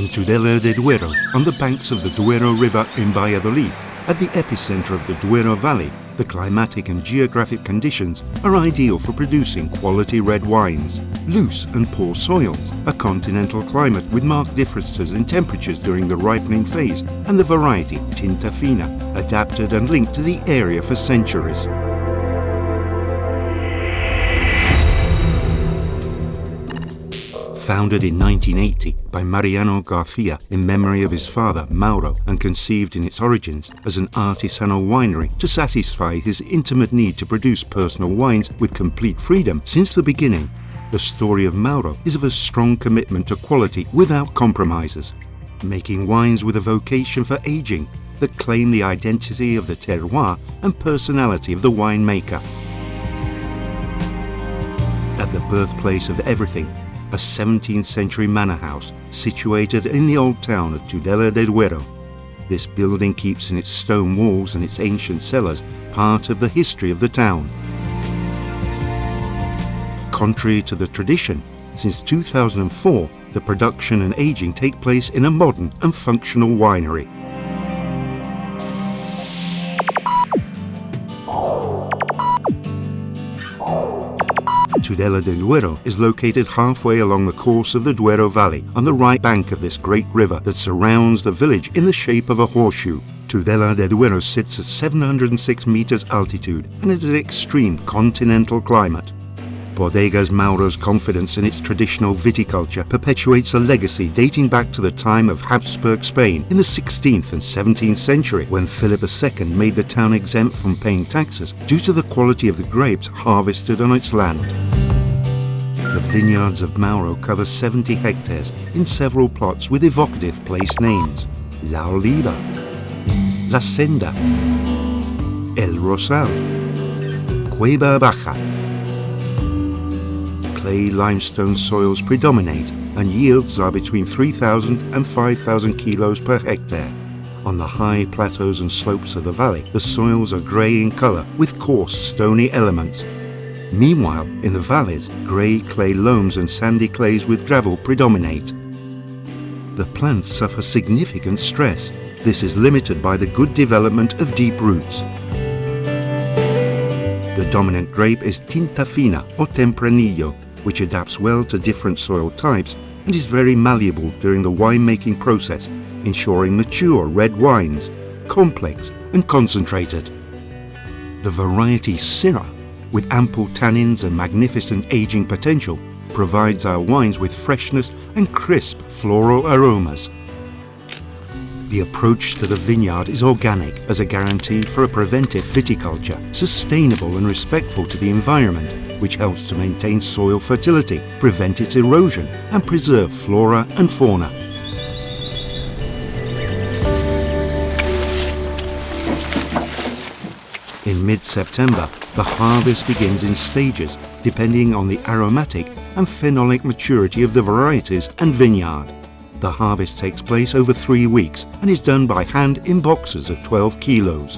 Tudela de Duero, on the banks of the Duero River in Valladolid, at the epicenter of the Duero Valley, the climatic and geographic conditions are ideal for producing quality red wines. Loose and poor soils, a continental climate with marked differences in temperatures during the ripening phase, and the variety Tinta Fina, adapted and linked to the area for centuries. Founded in 1980 by Mariano Garcia in memory of his father Mauro and conceived in its origins as an artisanal winery to satisfy his intimate need to produce personal wines with complete freedom since the beginning, the story of Mauro is of a strong commitment to quality without compromises, making wines with a vocation for aging that claim the identity of the terroir and personality of the winemaker. At the birthplace of everything, a 17th century manor house situated in the old town of Tudela de Duero. This building keeps in its stone walls and its ancient cellars part of the history of the town. Contrary to the tradition, since 2004, the production and aging take place in a modern and functional winery. Tudela de Duero is located halfway along the course of the Duero Valley on the right bank of this great river that surrounds the village in the shape of a horseshoe. Tudela de Duero sits at 706 meters altitude and is an extreme continental climate. Bodegas MAURO's confidence in its traditional viticulture perpetuates a legacy dating back to the time of Habsburg Spain in the 16th and 17th century, when Philip II made the town exempt from paying taxes due to the quality of the grapes harvested on its land. The vineyards of Mauro cover 70 hectares in several plots with evocative place names: La Oliva, La Senda, El Rosal, Cueva Baja. Clay limestone soils predominate and yields are between 3,000 and 5,000 kilos per hectare. On the high plateaus and slopes of the valley, the soils are grey in colour with coarse stony elements. Meanwhile, in the valleys, grey clay loams and sandy clays with gravel predominate. The plants suffer significant stress. This is limited by the good development of deep roots. The dominant grape is Tinta Fina or Tempranillo, which adapts well to different soil types and is very malleable during the winemaking process, ensuring mature red wines, complex and concentrated. The variety Syrah, with ample tannins and magnificent aging potential, provides our wines with freshness and crisp floral aromas. The approach to the vineyard is organic as a guarantee for a preventive viticulture, sustainable and respectful to the environment, which helps to maintain soil fertility, prevent its erosion, and preserve flora and fauna. In mid-September, the harvest begins in stages, depending on the aromatic and phenolic maturity of the varieties and vineyard. The harvest takes place over 3 weeks and is done by hand in boxes of 12 kilos.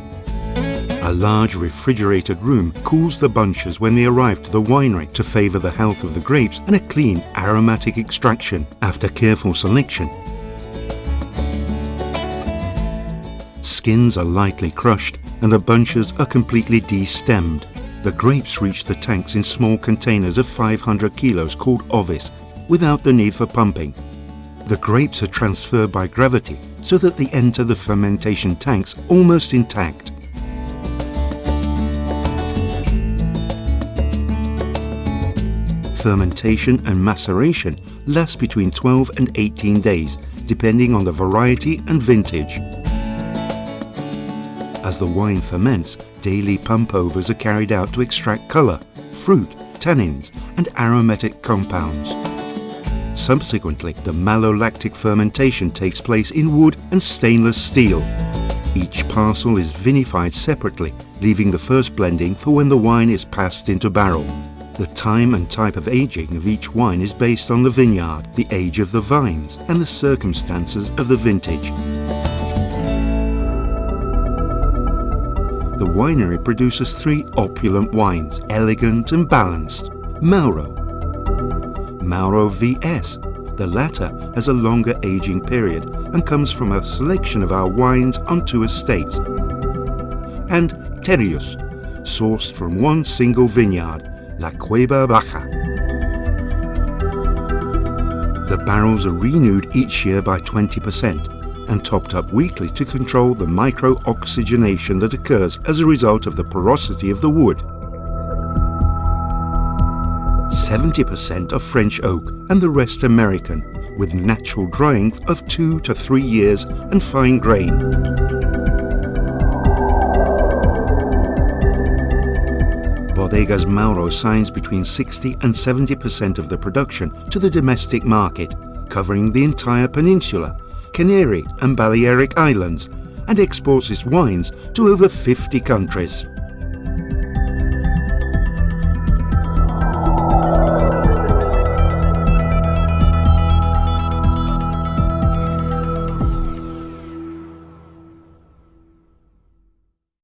A large refrigerated room cools the bunches when they arrive to the winery to favour the health of the grapes and a clean aromatic extraction. After careful selection, skins are lightly crushed and the bunches are completely destemmed. The grapes reach the tanks in small containers of 500 kilos called ovis, without the need for pumping. The grapes are transferred by gravity so that they enter the fermentation tanks almost intact. Fermentation and maceration last between 12 and 18 days, depending on the variety and vintage. As the wine ferments, daily pump-overs are carried out to extract colour, fruit, tannins and aromatic compounds. Subsequently, the malolactic fermentation takes place in wood and stainless steel. Each parcel is vinified separately, leaving the first blending for when the wine is passed into barrel. The time and type of aging of each wine is based on the vineyard, the age of the vines, and the circumstances of the vintage. The winery produces 3 opulent wines, elegant and balanced. Mauro, Mauro VS, The latter has a longer aging period and comes from a selection of our wines on 2 estates. And Terrius, sourced from one single vineyard, La Cueva Baja. The barrels are renewed each year by 20% and topped up weekly to control the micro-oxygenation that occurs as a result of the porosity of the wood. 70% are French oak and the rest American, with natural drying of 2 to 3 years and fine grain. Bodegas MAURO assigns between 60 and 70% of the production to the domestic market, covering the entire peninsula, Canary and Balearic Islands, and exports its wines to over 50 countries.